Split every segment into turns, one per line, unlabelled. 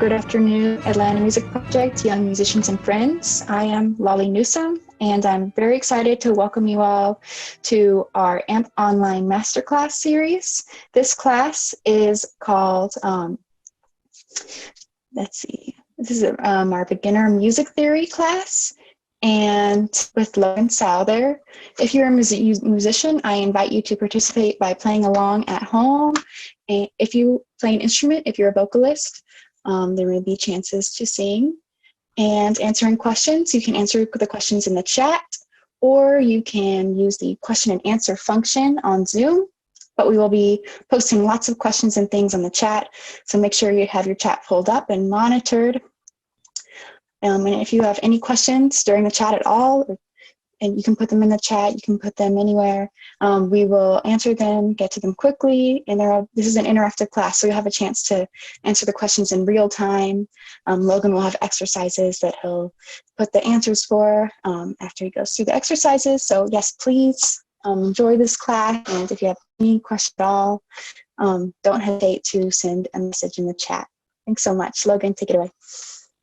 good afternoon, Atlanta Music Project, young musicians and friends. I am Lolly Newsome, and I'm very excited to welcome you all to our AMP Online Masterclass series. This class is called, this is our beginner music theory class, and with Logan Sal there. If you're a musician, I invite you to participate by playing along at home. And if you play an instrument, if you're a vocalist, there will be chances to sing and answering questions. You can answer the questions in the chat, or you can use the question and answer function on Zoom. But we will be posting lots of questions and things on the chat, so make sure you have your chat pulled up and monitored. And if you have any questions during the chat at all, and you can put them in the chat, you can put them anywhere. We will answer them, get to them quickly, and this is an interactive class, so you'll have a chance to answer the questions in real time. Logan will have exercises that he'll put the answers for after he goes through the exercises. So yes, please enjoy this class, and if you have any question at all, don't hesitate to send a message in the chat. Thanks so much. Logan, take it away.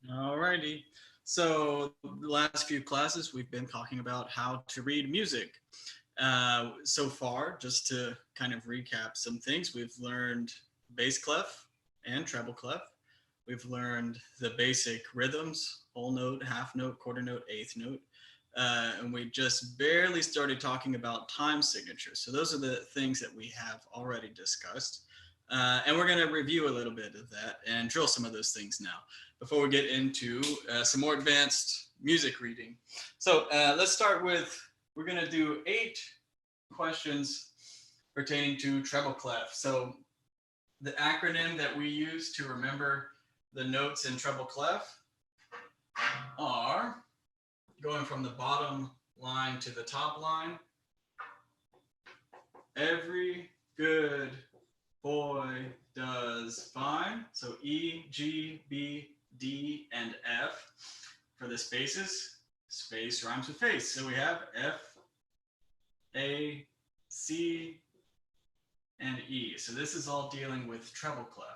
Alrighty. So the last few classes, we've been talking about how to read music. So far, just to kind of recap some things, we've learned bass clef and treble clef. We've learned the basic rhythms, whole note, half note, quarter note, eighth note. And we just barely started talking about time signatures. So those are the things that we have already discussed. And we're going to review a little bit of that and drill some of those things now before we get into some more advanced music reading. So let's start with, we're going to do 8 questions pertaining to treble clef. So the acronym that we use to remember the notes in treble clef are, going from the bottom line to the top line, every good boy does fine. So E, G, B, D, and F. For the spaces, space rhymes with face. So we have F, A, C, and E. So this is all dealing with treble clef.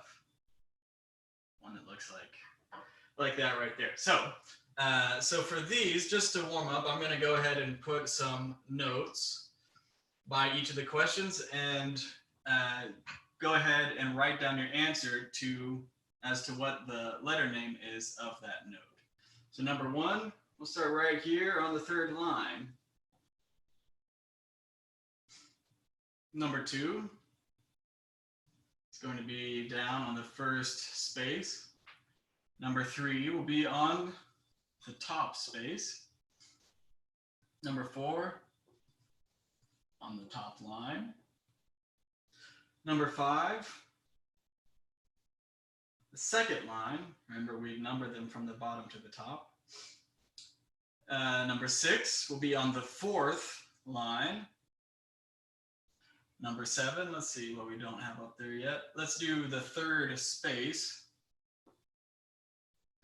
One that looks like that right there. So for these, just to warm up, I'm going to go ahead and put some notes by each of the questions, and go ahead and write down your answer as to what the letter name is of that note. So number 1, we'll start right here on the 3rd line. Number 2 is going to be down on the 1st space. Number 3 will be on the top space. Number 4 on the top line. Number 5, the 2nd line. Remember, we number them from the bottom to the top. Number 6 will be on the 4th line. Number 7, let's see what we don't have up there yet. Let's do the 3rd space.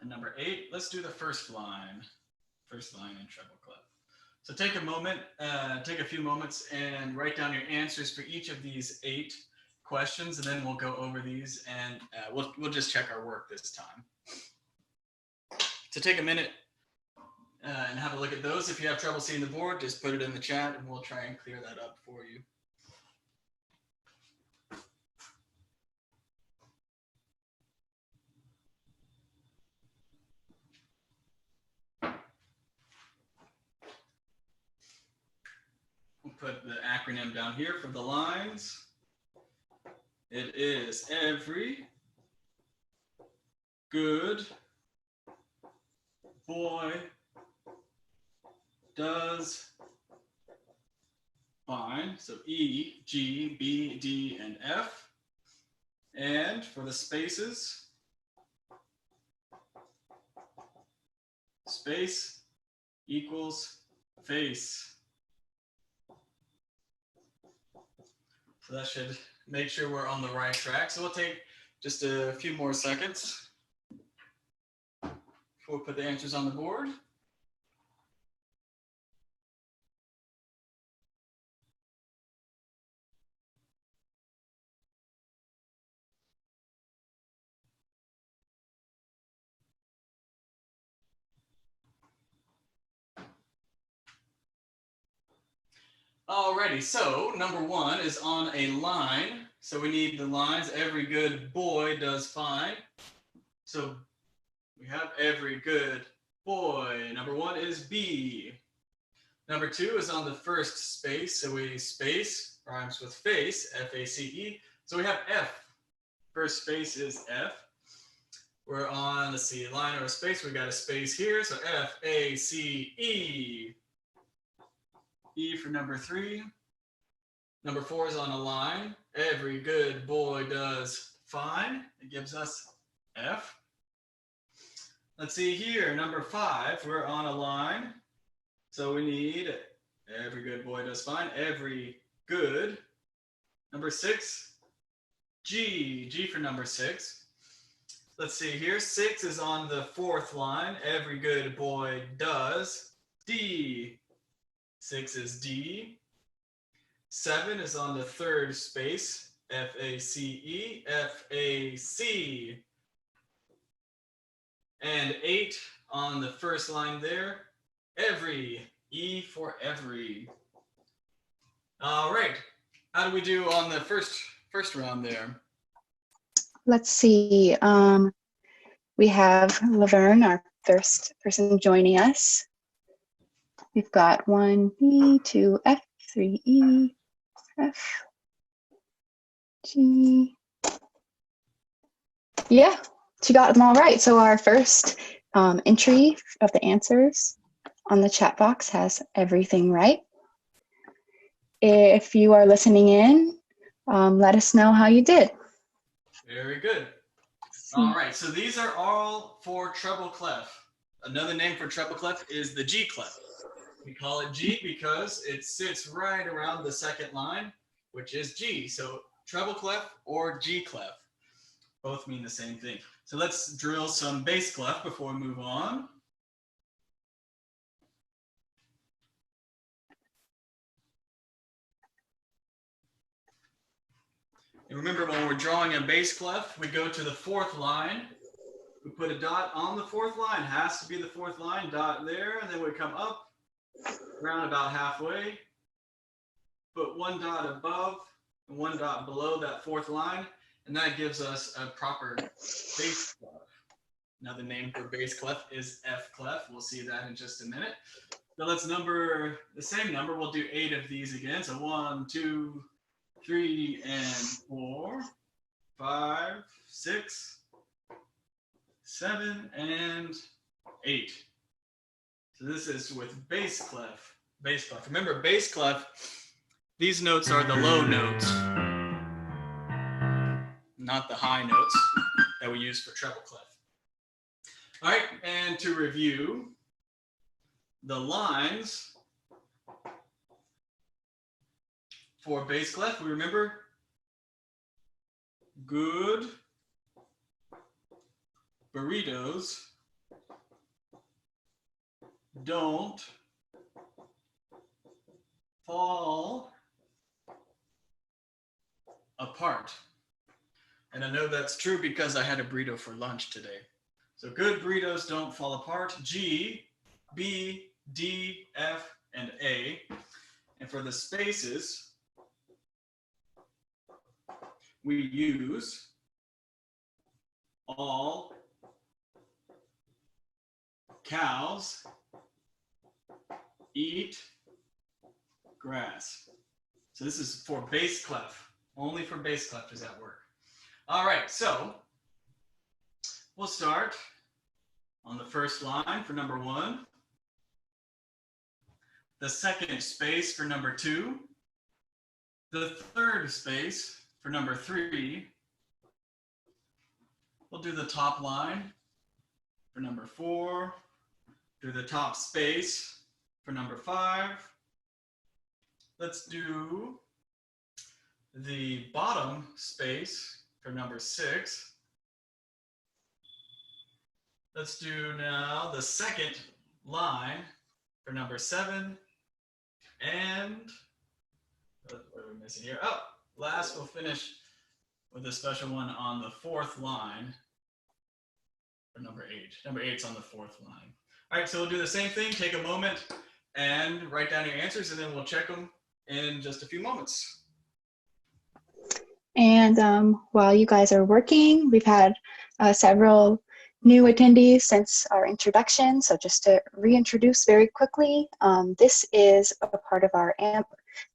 And number 8, let's do the 1st line. 1st line in treble clef. So take a few moments and write down your answers for each of these 8 questions, and then we'll go over these, and we'll just check our work this time. So take a minute and have a look at those. If you have trouble seeing the board, just put it in the chat and we'll try and clear that up for you. We'll put the acronym down here for the lines. It is every good boy does fine. So E, G, B, D, and F. And for the spaces, space equals face. So that should make sure we're on the right track. So we'll take just a few more seconds before we put the answers on the board. Alrighty, so number one is on a line. So we need the lines. Every good boy does fine. So we have every good boy. Number one is B. Number two is on the first space. So we space rhymes with face, F-A-C-E. So we have F. First space is F. We're on, let's see, a line or a space. We got a space here. So F-A-C-E. E for number three. Number four is on a line. Every good boy does fine. It gives us F. Let's see here, number five, we're on a line. So we need every good boy does fine. Every good. Number six, G. G for number six. Let's see here, six is on the fourth line. Every good boy does D. Six is D. Seven is on the third space, F-A-C-E, F-A-C. And eight on the first line there, every, E for every. All right, how do we do on the first round there?
Let's see. We have Laverne, our first person joining us. We've got 1B, 2F, 3E, F, G. Yeah, she got them all right. So our first entry of the answers on the chat box has everything right. If you are listening in, let us know how you did.
Very good. All right, so these are all for treble clef. Another name for treble clef is the G clef. We call it G because it sits right around the second line, which is G. So treble clef or G clef, both mean the same thing. So let's drill some bass clef before we move on. And remember, when we're drawing a bass clef, we go to the fourth line. We put a dot on the fourth line, has to be the fourth line, dot there, and then we come up around about halfway, put one dot above and one dot below that fourth line, and that gives us a proper bass clef. Another name for bass clef is F clef. We'll see that in just a minute. So let's number the same number. We'll do 8 of these again. So 1, 2, 3, and 4, 5, 6, 7, and 8. So this is with bass clef. Bass clef. Remember, bass clef, these notes are the low notes, not the high notes that we use for treble clef. All right, and to review, the lines for bass clef, we remember good burritos don't fall apart. And I know that's true because I had a burrito for lunch today. So good burritos don't fall apart. G, B, D, F, and A. And for the spaces, we use all cows eat grass. So this is for bass clef. Only for bass clef does that work. All right, so we'll start on the first line for number 1, the second space for number 2, the third space for number 3. We'll do the top line for number 4, do the top space for number 5. Let's do the bottom space for number 6. Let's do now the second line for number 7. And what are we missing here? Oh, last we'll finish with a special one on the fourth line for number 8. Number 8's on the fourth line. All right, so we'll do the same thing. Take a moment and write down your answers, and then we'll check them in just a few moments.
And while you guys are working, we've had several new attendees since our introduction. So just to reintroduce very quickly, this is a part of our AMP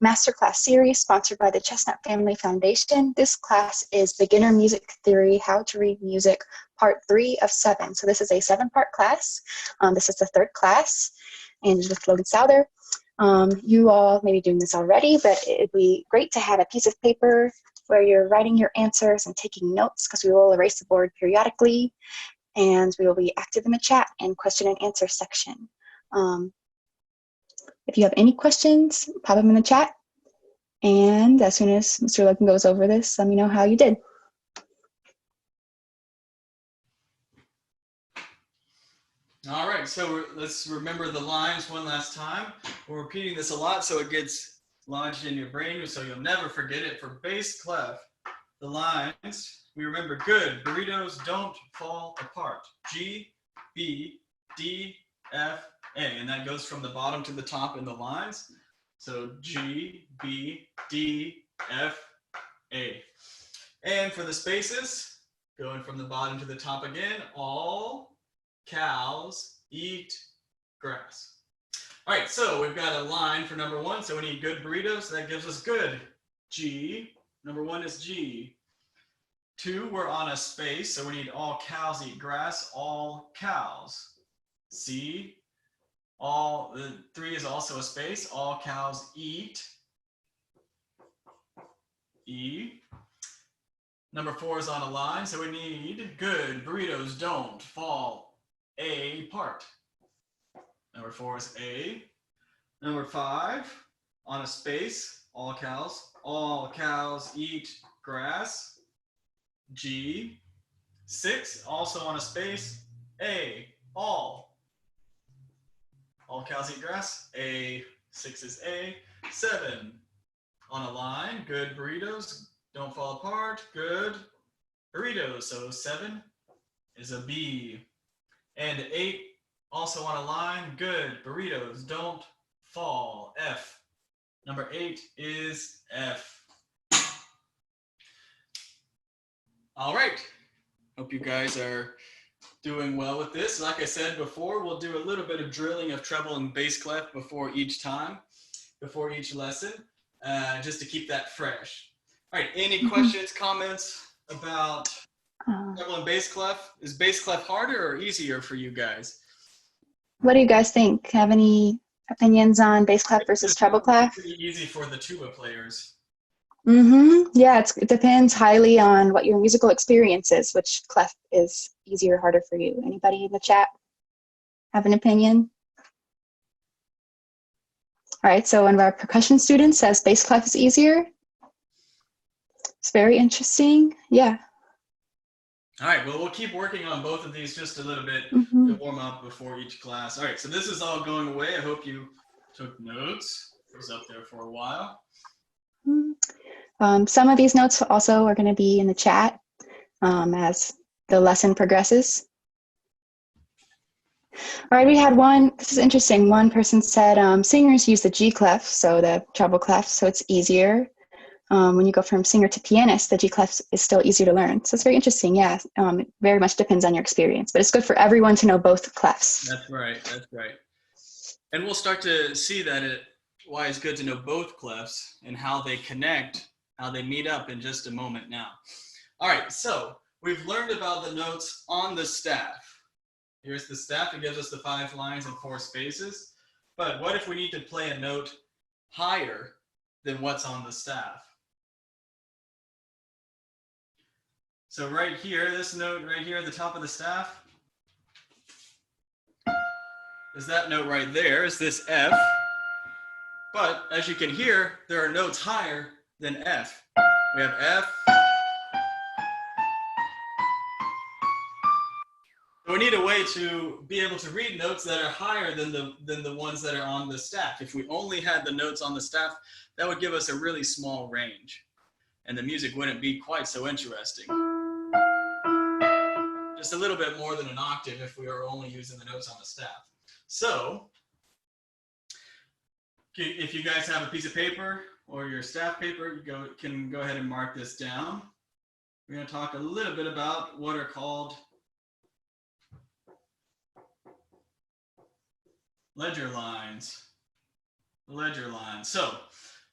Masterclass series sponsored by the Chestnut Family Foundation. This class is Beginner Music Theory, How to Read Music, Part 3 of 7. So this is a 7-part class. This is the 3rd class, and with Logan Souther. You all may be doing this already, but it'd be great to have a piece of paper where you're writing your answers and taking notes, because we will erase the board periodically, and we will be active in the chat and question and answer section. If you have any questions, pop them in the chat, and as soon as Mr. Logan goes over this, let me know how you did.
All right, so let's remember the lines one last time. We're repeating this a lot so it gets lodged in your brain so you'll never forget it. For bass clef, the lines, we remember good. Burritos don't fall apart. G, B, D, F, A. And that goes from the bottom to the top in the lines. So G, B, D, F, A. And for the spaces, going from the bottom to the top again, all cows eat grass. All right, so we've got a line for number 1. So we need good burritos. That gives us good. G. Number 1 is G. 2, we're on a space. So we need all cows eat grass. All cows. C. 3 is also a space. All cows eat. E. Number 4 is on a line. So we need good burritos don't fall apart. Number 4 is A. Number 5, on a space, all cows eat grass. G. 6, also on a space, A, all cows eat grass. A, 6 is A. 7, on a line, good burritos don't fall apart. Good burritos, so 7 is a B. And 8, also on a line, good burritos don't fall. F. Number 8 is F. All right. Hope you guys are doing well with this. Like I said before, we'll do a little bit of drilling of treble and bass clef before each lesson, just to keep that fresh. All right. Any questions, comments about treble and bass clef? Is bass clef harder or easier for you guys?
What do you guys think? Have any opinions on bass clef versus treble clef?
Pretty easy for the tuba players.
Yeah, it depends highly on what your musical experience is, which clef is easier or harder for you. Anybody in the chat have an opinion? All right, so one of our percussion students says bass clef is easier. It's very interesting. Yeah.
All right, well, we'll keep working on both of these just a little bit to warm up before each class. All right, so this is all going away. I hope you took notes. It was up there for a while.
Some of these notes also are going to be in the chat as the lesson progresses. All right, we had one, this is interesting. One person said singers use the G clef, so the treble clef, so it's easier. When you go from singer to pianist, the G clef is still easier to learn. So it's very interesting, yeah. It very much depends on your experience, but it's good for everyone to know both clefs.
That's right, that's right. And we'll start to see that why it's good to know both clefs and how they connect, how they meet up in just a moment now. All right, so we've learned about the notes on the staff. Here's the staff. It gives us the 5 lines and 4 spaces. But what if we need to play a note higher than what's on the staff? So right here, this note right here at the top of the staff is that note right there, is this F. But as you can hear, there are notes higher than F. We have F. We need a way to be able to read notes that are higher than the ones that are on the staff. If we only had the notes on the staff, that would give us a really small range, and the music wouldn't be quite so interesting. Just a little bit more than an octave if we were only using the notes on the staff. So If you guys have a piece of paper or your staff paper, you can go ahead and mark this down. We're going to talk a little bit about what are called ledger lines. Ledger lines. So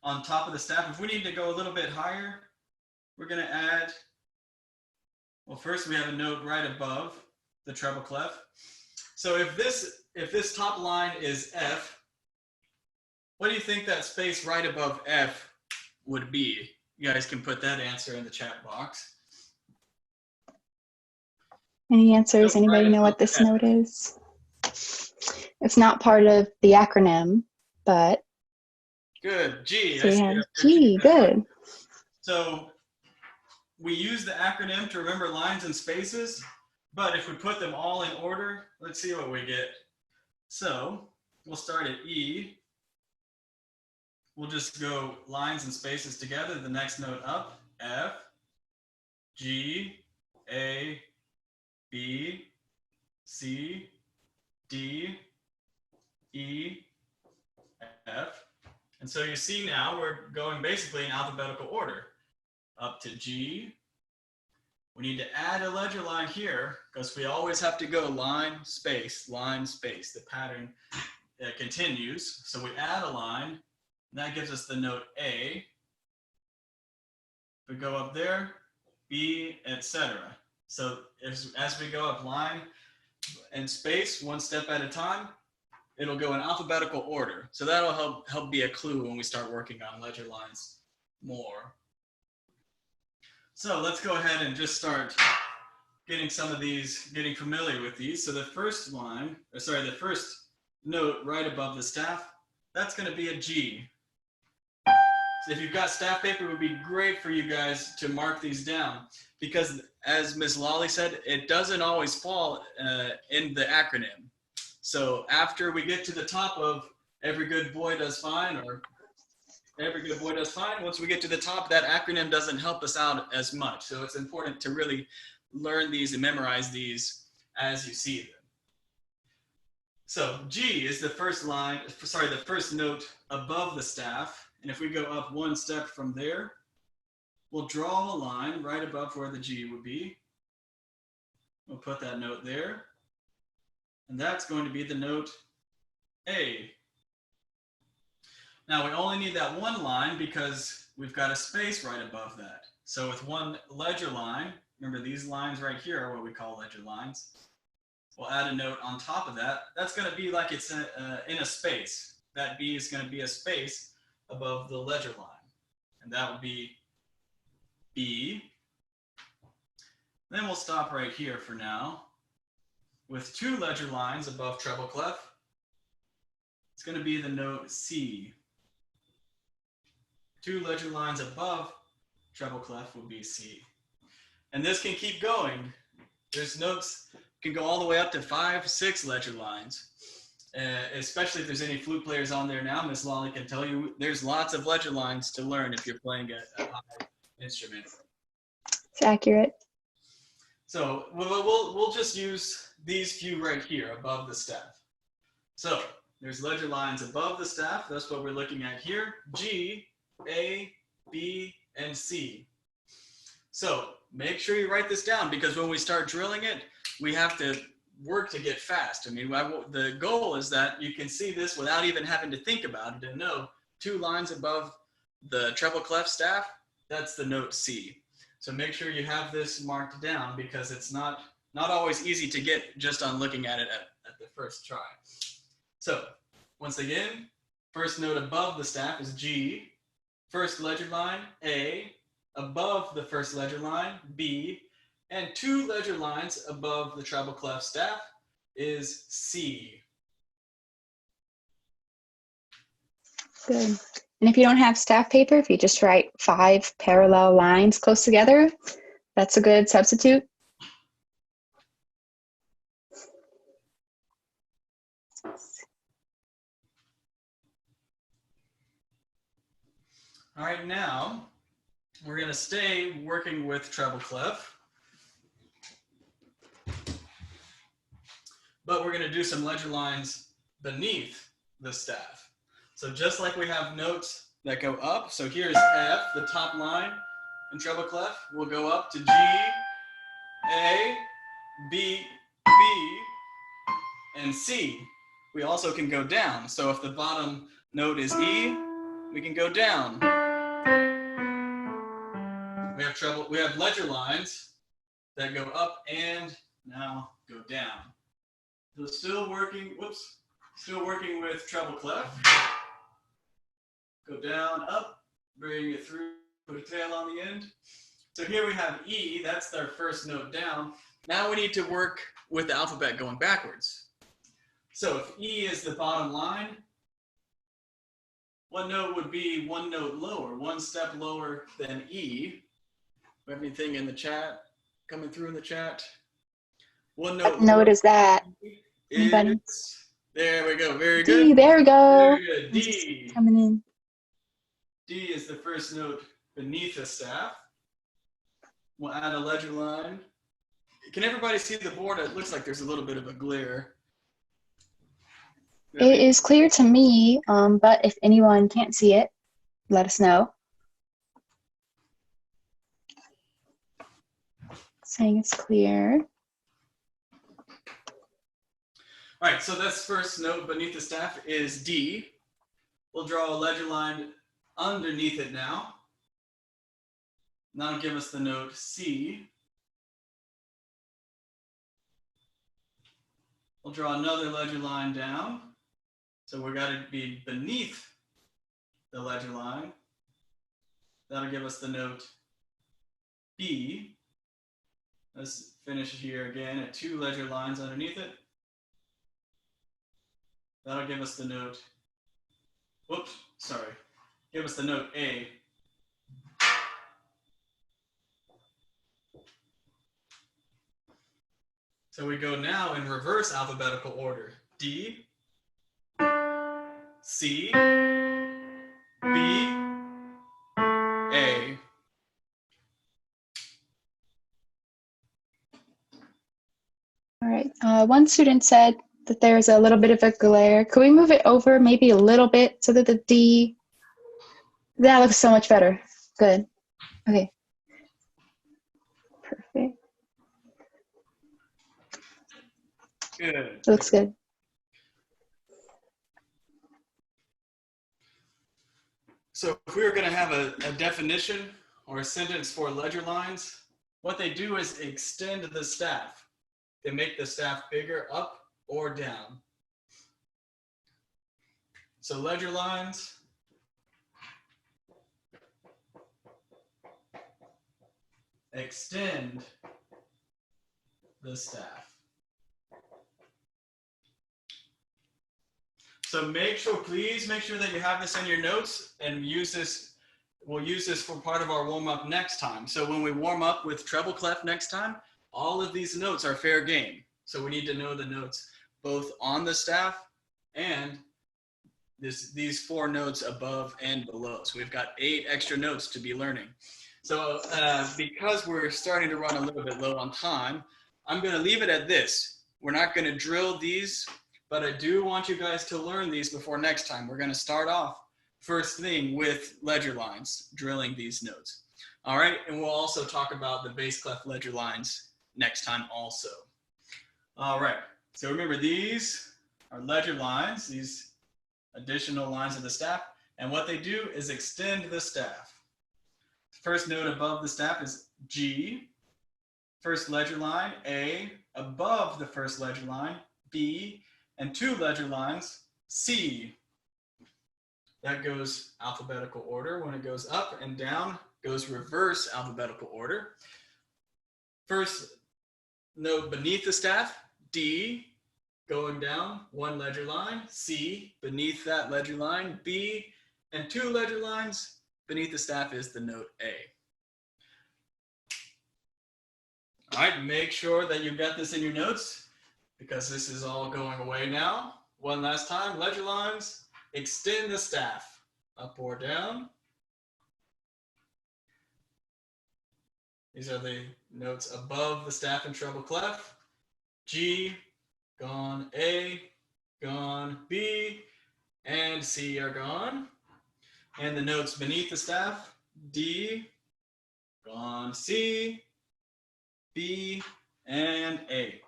on top of the staff, if we need to go a little bit higher, we're going to add, well, first we have a note right above the treble clef. So if this top line is F, what do you think that space right above F would be? You guys can put that answer in the chat box.
Any answers?
So
Anybody
right
know what this
F.
note is? It's not part of the acronym, but.
Good. G.
So
I
we
see
have
it.
G, good.
So we use the acronym to remember lines and spaces, but if we put them all in order, let's see what we get. So we'll start at E. We'll just go lines and spaces together, the next note up, F, G, A, B, C, D, E, F. And so you see now we're going basically in alphabetical order. Up to G. We need to add a ledger line here because we always have to go line, space, line, space. The pattern continues. So we add a line, and that gives us the note A. We go up there, B, etc. So as we go up line and space, one step at a time, it'll go in alphabetical order. So that'll help be a clue when we start working on ledger lines more. So let's go ahead and just start getting some of these, getting familiar with these. So the first line, the first note right above the staff, that's going to be a G. So if you've got staff paper, it would be great for you guys to mark these down because as Ms. Lawley said, it doesn't always fall in the acronym. So after we get to the top of every good boy does fine or every good boy does fine, once we get to the top, that acronym doesn't help us out as much. So it's important to really learn these and memorize these as you see them. So G is the first line, sorry, the first note above the staff. And if we go up one step from there, we'll draw a line right above where the G would be. We'll put that note there. And that's going to be the note A. Now we only need that one line because we've got a space right above that. So with one ledger line, remember these lines right here are what we call ledger lines. We'll add a note on top of that. That's going to be like it's in a space. That B is going to be a space above the ledger line. And that will be B. Then we'll stop right here for now. With two ledger lines above treble clef, it's going to be the note C. Two ledger lines above treble clef will be C. And this can keep going. There's notes can go all the way up to 5, 6 ledger lines. Especially if there's any flute players on there now, Miss Lawley can tell you there's lots of ledger lines to learn if you're playing a high instrument.
It's accurate.
So we'll just use these few right here above the staff. So there's ledger lines above the staff. That's what we're looking at here. G, A, B, and C. So make sure you write this down because when we start drilling it, we have to work to get fast. I mean, the goal is that you can see this without even having to think about it and know 2 lines above the treble clef staff, that's the note C. So make sure you have this marked down because it's not always easy to get just on looking at it at the first try. So once again, first note above the staff is G, first ledger line A, above the first ledger line B, and 2 ledger lines above the treble clef staff is C.
Good. And if you don't have staff paper, if you just write 5 parallel lines close together, that's a good substitute.
All right, now we're going to stay working with treble clef, but we're going to do some ledger lines beneath the staff. So just like we have notes that go up, so here's F, the top line in treble clef, will go up to G, A, B, B, and C. We also can go down. So if the bottom note is E, we can go down. We have ledger lines that go up and now go down. So still working with treble clef. Go down, up, bring it through, put a tail on the end. So here we have E, that's their first note down. Now we need to work with the alphabet going backwards. So if E is the bottom line, what note would be one note lower, one step lower than E? We have anything in the chat, coming through in the chat? One note
What note is that? Anybody?
There we go, very
D,
good.
there we go.
Very good, D.
Coming in.
D is the first note beneath the staff. We'll add a ledger line. Can everybody see the board? It looks like there's a little bit of a glare.
It is clear to me, but if anyone can't see it, let us know. Saying it's clear.
All right, so this first note beneath the staff is D. We'll draw a ledger line underneath it now. That'll give us the note C. We'll draw another ledger line down. So we've got to be beneath the ledger line. That'll give us the note B. Let's finish here again at 2 ledger lines underneath it. That'll give us the note, give us the note A. So we go now in reverse alphabetical order. D, C, B, A.
All right. One student said that there's a little bit of a glare. Could we move it over maybe a little bit so that the D, that looks so much better. Good. Okay. Perfect.
Good.
It looks good.
So if we were going to have a definition or a sentence for ledger lines, what they do is extend the staff. They make the staff bigger up or down. So ledger lines extend the staff. So please make sure that you have this in your notes and use this. We'll use this for part of our warm up next time. So when we warm up with treble clef next time, all of these notes are fair game. So we need to know the notes both on the staff and these 4 notes above and below. So we've got 8 extra notes to be learning. So because we're starting to run a little bit low on time, I'm going to leave it at this. We're not going to drill these, but I do want you guys to learn these before next time. We're going to start off first thing with ledger lines, drilling these notes. All right, and we'll also talk about the bass clef ledger lines next time also. All right, so remember these are ledger lines, these additional lines of the staff, and what they do is extend the staff. First note above the staff is G, first ledger line, A, above the first ledger line, B, and 2 ledger lines, C. That goes alphabetical order. When it goes up and down, goes reverse alphabetical order. First note beneath the staff, D, going down 1 ledger line, C, beneath that ledger line, B, and 2 ledger lines beneath the staff is the note A. All right, make sure that you got this in your notes because this is all going away now. One last time, ledger lines, extend the staff, up or down. These are the notes above the staff in treble clef. G, gone, A, gone, B, and C are gone. And the notes beneath the staff, D, gone, C, B, and A.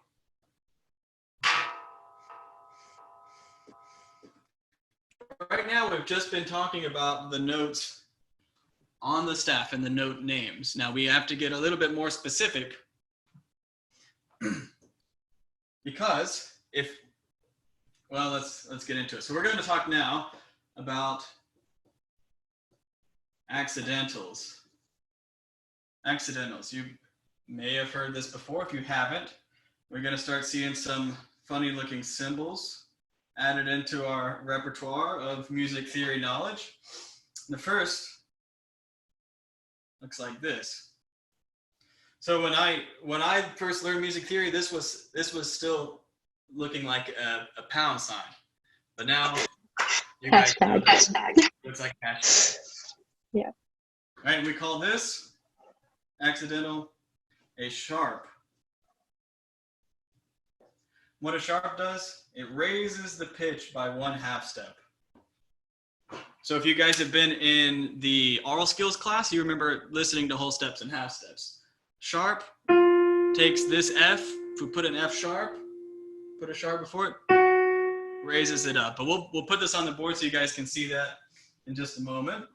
Right now, we've just been talking about the notes on the staff and the note names. Now we have to get a little bit more specific because well, let's get into it. So we're going to talk now about accidentals. Accidentals. You may have heard this before. If you haven't, we're going to start seeing some funny looking symbols added into our repertoire of music theory knowledge. The first looks like this. So when I first learned music theory, this was still looking like a pound sign, but now you guys know that it looks like hashtag.
Yeah.
Right, we call this accidental a sharp. What a sharp does, it raises the pitch by 1/2 step. So if you guys have been in the oral skills class, you remember listening to whole steps and half steps. Sharp takes this F, if we put an F sharp, put a sharp before it, raises it up. But we'll put this on the board so you guys can see that in just a moment.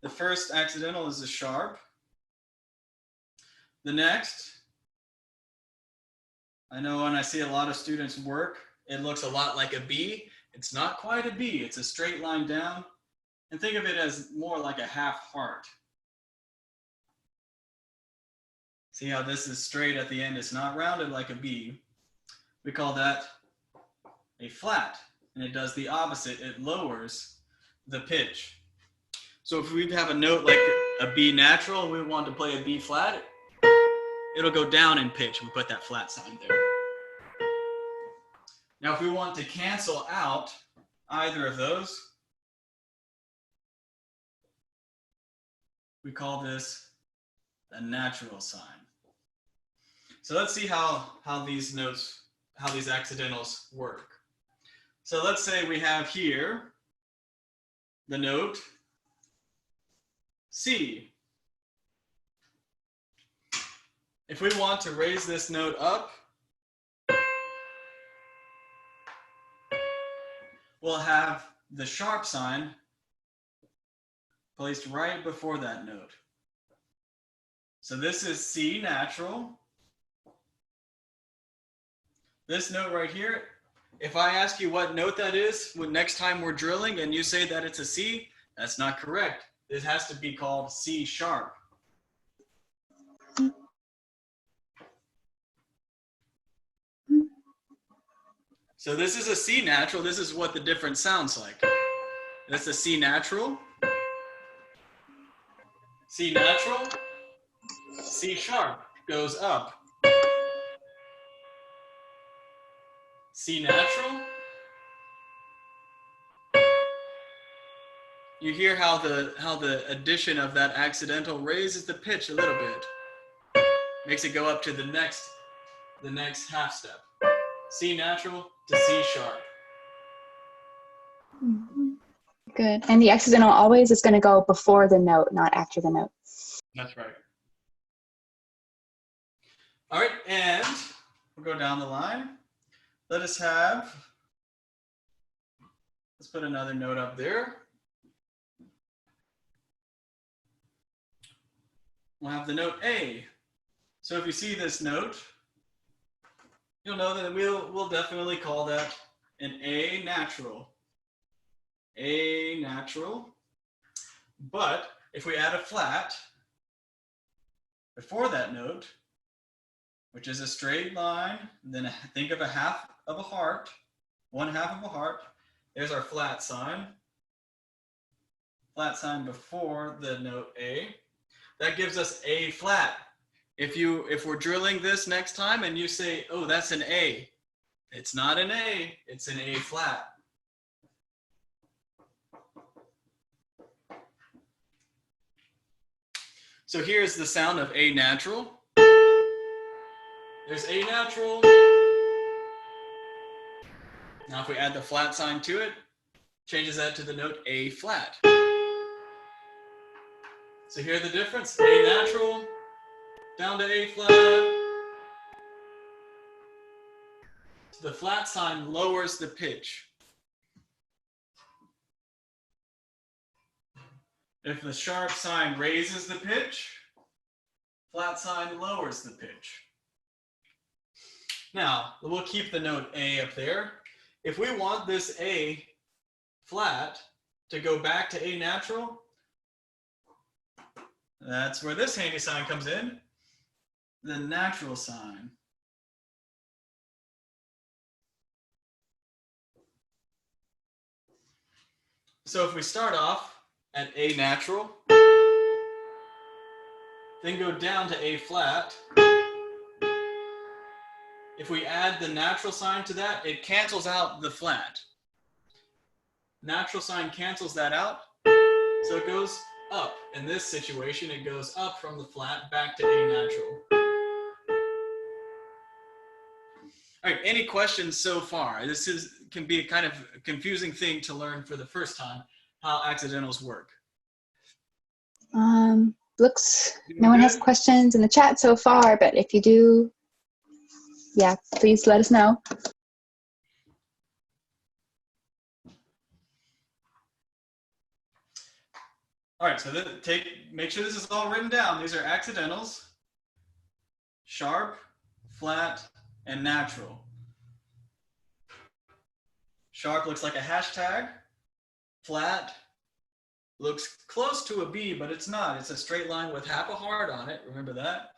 The first accidental is a sharp. The next, I know when I see a lot of students work, it looks a lot like a B. It's not quite a B, it's a straight line down. And think of it as more like a half heart. See how this is straight at the end, it's not rounded like a B. We call that a flat, and it does the opposite, it lowers the pitch. So if we have a note like a B natural and we want to play a B flat, it'll go down in pitch. We put that flat sign there. Now, if we want to cancel out either of those, we call this a natural sign. So let's see how these notes, how these accidentals work. So let's say we have here the note C. If we want to raise this note up, we'll have the sharp sign placed right before that note. So this is C natural. This note right here, if I ask you what note that is, when next time we're drilling and you say that it's a C, that's not correct. It has to be called C sharp. So this is a C natural. This is what the difference sounds like. That's a C natural. C natural. C sharp goes up. C natural. You hear how the addition of that accidental raises the pitch a little bit. Makes it go up to the next half step. C natural to C sharp.
Good. And the accidental always is going to go before the note, not after the note.
That's right. All right, and we'll go down the line. Let's put another note up there. We'll have the note A. So if you see this note, you'll know that we'll definitely call that an A natural. A natural. But if we add a flat before that note, which is a straight line, then think of a half of a heart, 1/2 of a heart. There's our flat sign. Flat sign before the note A. That gives us A flat. If we're drilling this next time and you say, oh, that's an A, it's not an A, it's an A flat. So here's the sound of A natural. There's A natural. Now if we add the flat sign to it, changes that to the note A flat. So hear the difference, A natural, down to A flat. The flat sign lowers the pitch. If the sharp sign raises the pitch, flat sign lowers the pitch. Now, we'll keep the note A up there. If we want this A flat to go back to A natural, that's where this handy sign comes in, the natural sign. So if we start off at A natural, then go down to A flat, if we add the natural sign to that, it cancels out the flat. Natural sign cancels that out, so it goes up. In this situation, it goes up from the flat back to A natural. All right, any questions so far? This can be a kind of confusing thing to learn for the first time, how accidentals work.
Looks no one has questions in the chat so far, but if you do, yeah, please let us know.
All right, so make sure this is all written down. These are accidentals, sharp, flat, and natural. Sharp looks like a hashtag. Flat looks close to a B, but it's not. It's a straight line with half a heart on it. Remember that.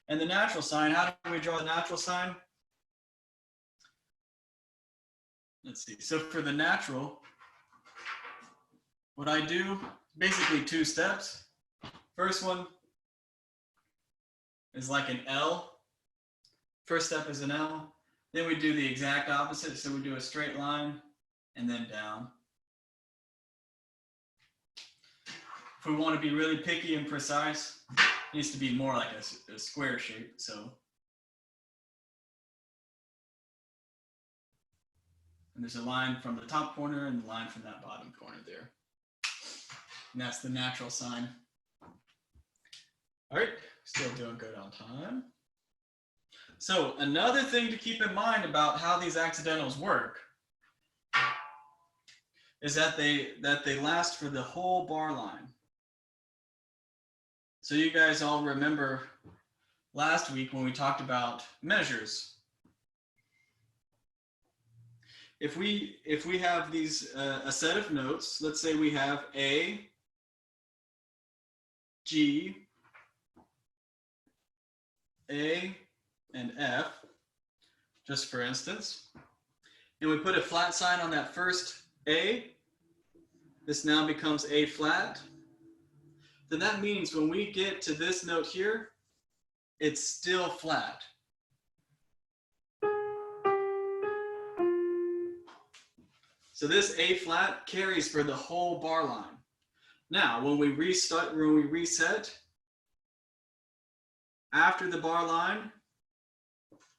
And the natural sign, how do we draw the natural sign? Let's see. So for the natural, what I do, basically 2 steps. First one is like an L. First step is an L. Then we do the exact opposite. So we do a straight line and then down. If we want to be really picky and precise, it needs to be more like a square shape. So, and there's a line from the top corner and a line from that bottom corner there. And that's the natural sign. All right, still doing good on time. So another thing to keep in mind about how these accidentals work is that they last for the whole bar line. So you guys all remember last week when we talked about measures. If we have these a set of notes, let's say we have A, G, A, and F, just for instance, and we put a flat sign on that first A, this now becomes A flat, then that means when we get to this note here, it's still flat. So this A flat carries for the whole bar line. Now, when we reset after the bar line,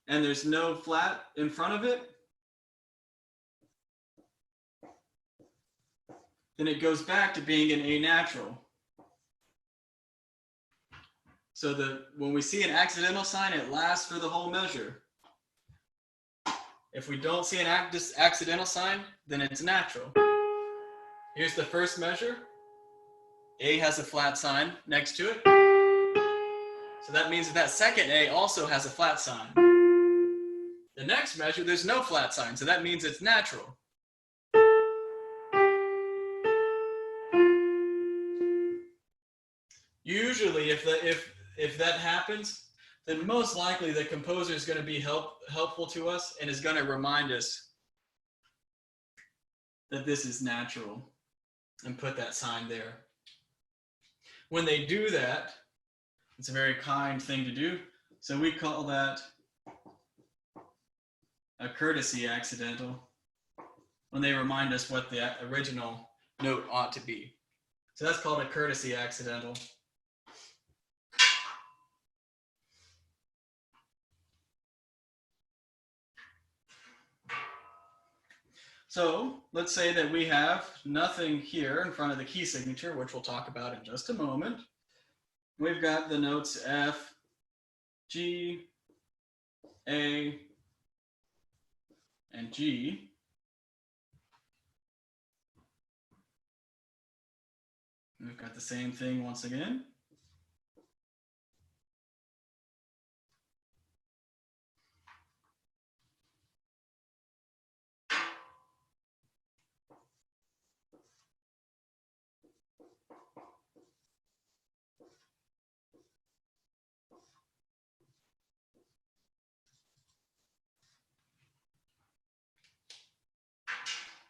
and there's no flat in front of it, then it goes back to being an A natural. So when we see an accidental sign, it lasts for the whole measure. If we don't see an accidental sign, then it's natural. Here's the first measure. A has a flat sign next to it. So that means that second A also has a flat sign. The next measure, there's no flat sign, so that means it's natural. Usually, if that happens, then most likely the composer is going to be helpful to us and is going to remind us that this is natural and put that sign there. When they do that, it's a very kind thing to do. So we call that a courtesy accidental when they remind us what the original note ought to be. So that's called a courtesy accidental. So let's say that we have nothing here in front of the key signature, which we'll talk about in just a moment. We've got the notes F, G, A, and G. We've got the same thing once again.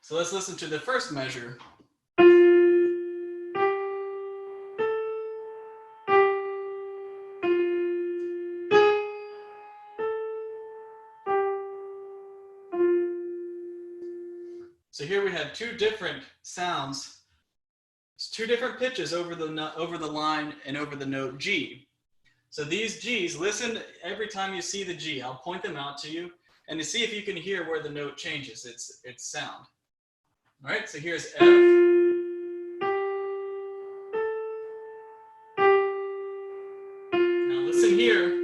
So let's listen to the first measure. So here we had two different sounds, two different pitches over the line and over the note G. So these G's, listen every time you see the G. I'll point them out to you and to see if you can hear where the note changes its sound. All right, so here's F. Now listen here.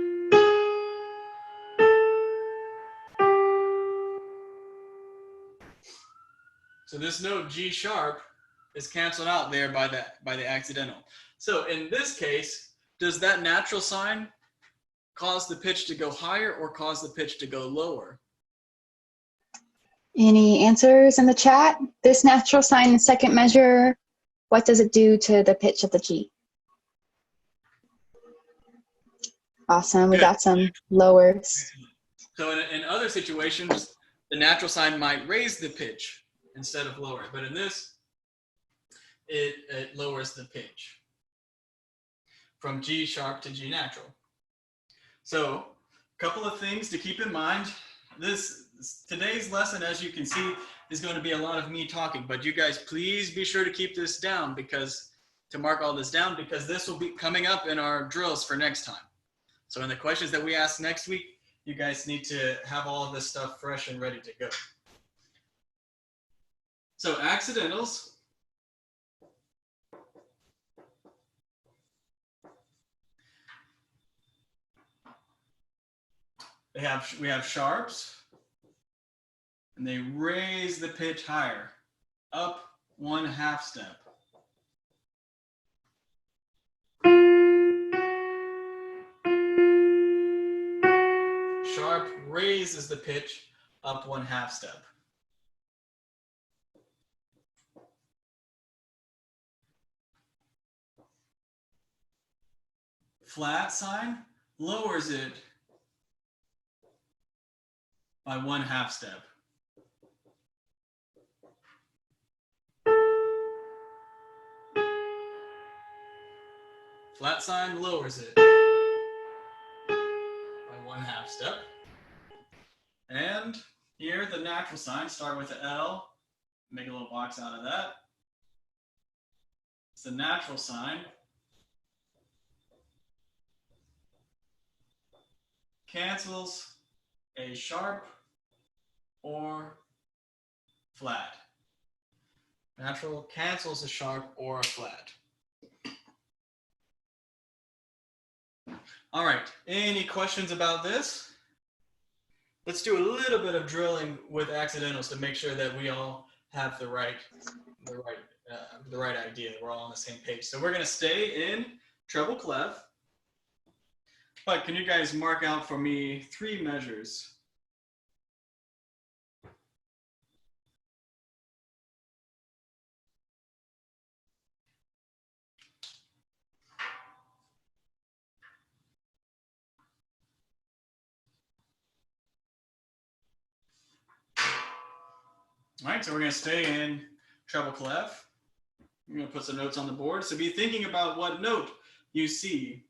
So this note G sharp is canceled out there by the accidental. So in this case, does that natural sign cause the pitch to go higher or cause the pitch to go lower?
Any answers in the chat? This natural sign, the second measure, what does it do to the pitch of the G? Awesome, we got some lowers.
So in other situations, the natural sign might raise the pitch instead of lower it, but in this, it lowers the pitch from G sharp to G natural. So a couple of things to keep in mind. Today's lesson, as you can see, is going to be a lot of me talking, but you guys please be sure to keep this down to mark all this down, because this will be coming up in our drills for next time. So in the questions that we ask next week, you guys need to have all of this stuff fresh and ready to go. So accidentals. We have sharps, and they raise the pitch higher, up 1/2 step. Sharp raises the pitch up 1/2 step. Flat sign lowers it by 1/2 step. Flat sign lowers it by 1/2 step. And here the natural sign, start with the L, make a little box out of that. It's the natural sign. Cancels a sharp or flat. Natural cancels a sharp or a flat. All right, any questions about this? Let's do a little bit of drilling with accidentals to make sure that we all have the right idea. We're all on the same page. So we're going to stay in treble clef. But can you guys mark out for me 3 measures? All right, so we're going to stay in treble clef. I'm going to put some notes on the board. So be thinking about what note you see.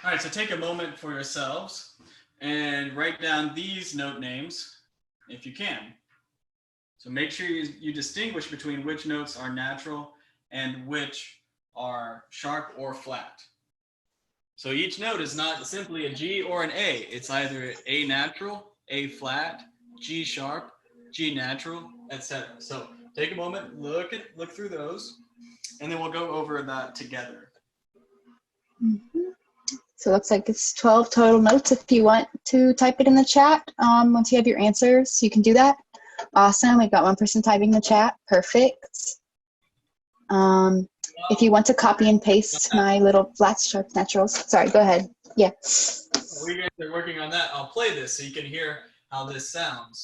All right, so take a moment for yourselves and write down these note names if you can. So make sure you distinguish between which notes are natural and which are sharp or flat. So each note is not simply a G or an A. It's either A natural, A flat, G sharp, G natural, etc. So take a moment, look through those, and then we'll go over that together.
Mm-hmm. So it looks like it's 12 total notes. If you want to type it in the chat, once you have your answers, you can do that. Awesome. We've got one person typing in the chat. Perfect. If you want to copy and paste my little flat sharp naturals. Sorry, go ahead. Yeah.
While you guys are working on that, I'll play this so you can hear how this sounds.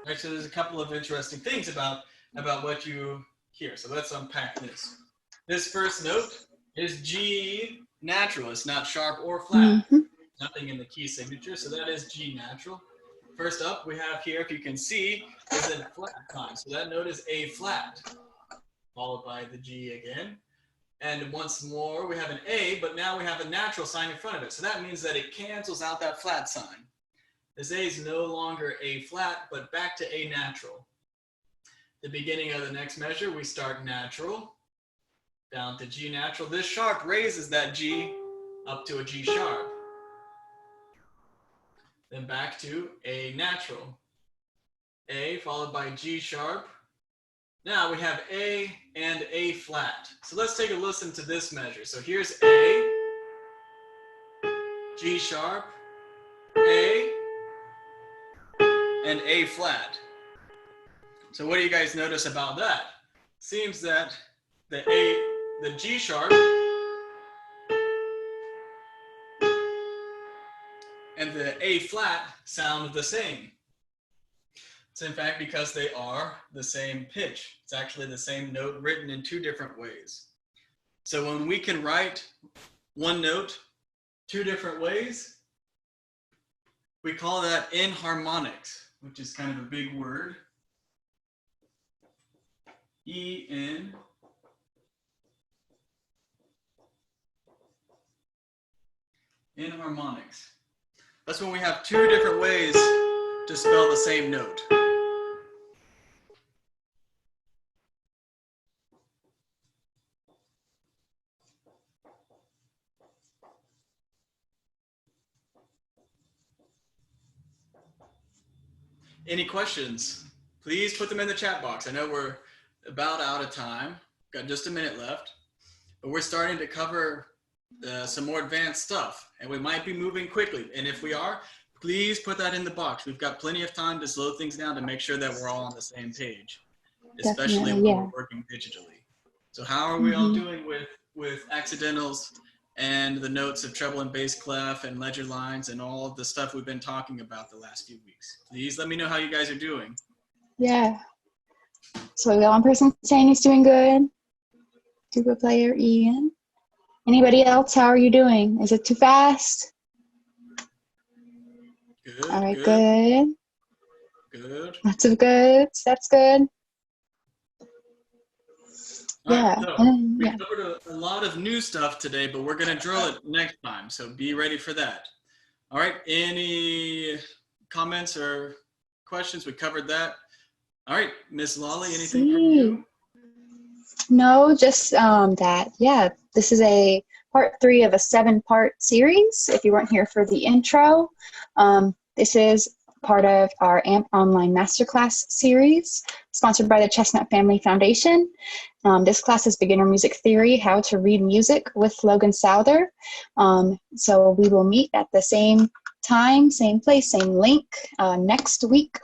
Right, so there's a couple of interesting things about what you hear. So let's unpack this. This first note is G natural. It's not sharp or flat.
Mm-hmm.
Nothing in the key signature, so that is G natural. First up, we have here, if you can see, is a flat time. So that note is A flat, followed by the G again. And once more, we have an A, but now we have a natural sign in front of it. So that means that it cancels out that flat sign. This A is no longer A flat, but back to A natural. The beginning of the next measure, we start natural, down to G natural. This sharp raises that G up to a G sharp. Then back to A natural. A followed by G sharp. Now we have A and A flat. So let's take a listen to this measure. So here's A, G sharp, A, and A flat. So what do you guys notice about that? Seems that the G sharp and the A flat sound the same. It's in fact because they are the same pitch. It's actually the same note written in two different ways. So when we can write one note two different ways, we call that enharmonics, which is kind of a big word. E-N enharmonics. That's when we have two different ways to spell the same note. Any questions? Please put them in the chat box. I know we're about out of time. Got just a minute left, but we're starting to cover some more advanced stuff, and we might be moving quickly. And if we are, please put that in the box. We've got plenty of time to slow things down to make sure that we're all on the same page, especially when we're working digitally. So how are we all doing with accidentals and the notes of treble and bass clef and Ledgerlines and all of the stuff we've been talking about the last few weeks? Please let me know how you guys are doing.
Yeah. So we got one person saying he's doing good. Tuba player Ian. Anybody else? How are you doing? Is it too fast?
Good.
All right, good.
Good.
Lots of goods. That's good.
All right, so we covered a lot of new stuff today, but we're going to drill it next time, so be ready for that. All right, any comments or questions? We covered that. All right, Miss Lolly, anything from you?
No, just that, yeah, this is a part 3 of a 7-part series. If you weren't here for the intro, this is part of our AMP Online Masterclass series, sponsored by the Chestnut Family Foundation. This class is Beginner Music Theory, How to Read Music with Logan Souther. So we will meet at the same time, same place, same link next week.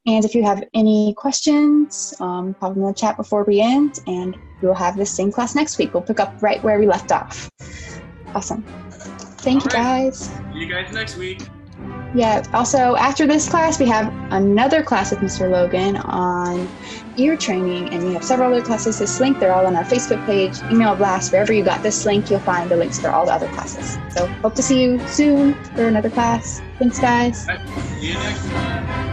And if you have any questions, pop them in the chat before we end, and we'll have this same class next week. We'll pick up right where we left off. Awesome. Thank you, guys.
See you guys next week.
Yeah. Also, after this class, we have another class with Mr. Logan on ear training, and we have several other classes. This link, they're all on our Facebook page, email blast, wherever you got this link, you'll find the links for all the other classes. So hope to see you soon for another class. Thanks, guys.
All right, see you next time.